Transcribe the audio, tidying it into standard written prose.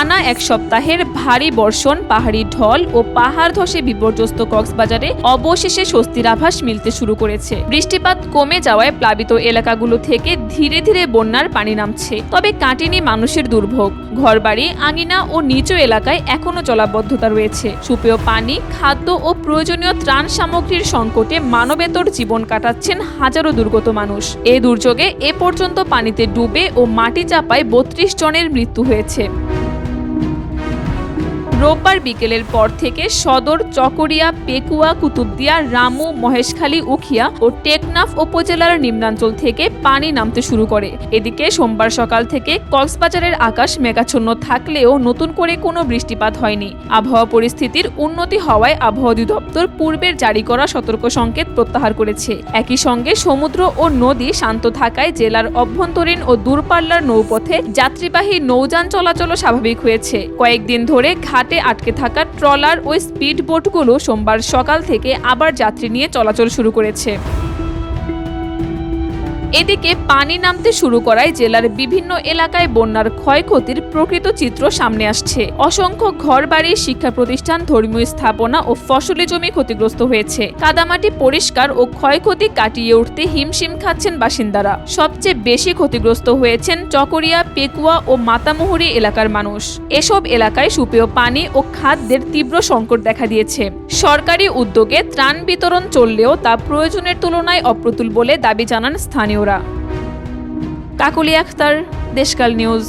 টানা এক সপ্তাহের ভারী বর্ষণ, পাহাড়ি ঢল ও পাহাড় ধসে বিপর্যস্ত কক্সবাজারে অবশেষে স্বস্তির আভাস মিলতে শুরু করেছে। বৃষ্টিপাত কমে যাওয়ায় প্লাবিত এলাকাগুলো থেকে ধীরে ধীরে বন্যার পানি নামছে। তবে কাটেনি মানুষের দুর্ভোগ। ঘরবাড়ি, আঙিনা ও নিচু এলাকায় এখনো জলাবদ্ধতা রয়েছে। সুপেয় পানি, খাদ্য ও প্রয়োজনীয় ত্রাণ সামগ্রীর সংকটে মানবেতর জীবন কাটাচ্ছেন হাজারো দুর্গত মানুষ। এ দুর্যোগে এ পর্যন্ত পানিতে ডুবে ও মাটি চাপায় ৩২ জনের মৃত্যু হয়েছে। রোববার বিকেলের পর থেকে সদর, চকরিয়া, পেকুয়া, কুতুবদিয়া, রামু, মহেশখালী, উখিয়া ও টেকনাফ উপজেলার নিম্নাঞ্চল থেকে পানি নামতে শুরু করে। এদিকে সোমবার সকাল থেকে কক্সবাজারের আকাশ মেঘাচ্ছন্ন থাকলেও নতুন করে কোনো বৃষ্টিপাত হয়নি। আবহাওয়া পরিস্থিতির উন্নতি হওয়ায় আবহাওয়া অধিদপ্তর পূর্বের জারি করা সতর্ক সংকেত প্রত্যাহার করেছে। একই সঙ্গে সমুদ্র ও নদী শান্ত থাকায় জেলার অভ্যন্তরীণ ও দূরপাল্লার নৌপথে যাত্রীবাহী নৌযান চলাচলও স্বাভাবিক হয়েছে। কয়েকদিন ধরে ঘাটে আটকে থাকা ট্রলার ও স্পিড বোটগুলো সোমবার সকাল থেকে আবার যাত্রী নিয়ে চলাচল শুরু করেছে। এদিকে পানি নামতে শুরু করায় জেলার বিভিন্ন এলাকায় বন্যার ক্ষয়ক্ষতির প্রকৃত চিত্র সামনে আসছে। অসংখ্য ঘরবাড়ি, শিক্ষা প্রতিষ্ঠান, ধর্মীয় স্থাপনা ও ফসলি জমি ক্ষতিগ্রস্ত হয়েছে। কাদামাটি পরিষ্কার ও ক্ষয়ক্ষতি কাটিয়ে উঠতে হিমশিম খাচ্ছেন বাসিন্দারা। সবচেয়ে বেশি ক্ষতিগ্রস্ত হয়েছেন চকরিয়া, পেকুয়া ও মাতামুহুরী এলাকার মানুষ। এসব এলাকায় সুপেয় পানি ও খাদ্যের তীব্র সংকট দেখা দিয়েছে। সরকারি উদ্যোগে ত্রাণ বিতরণ চললেও তা প্রয়োজনের তুলনায় অপ্রতুল বলে দাবি জানান স্থানীয়। কাকলি আখতার, দেশকাল নিউজ।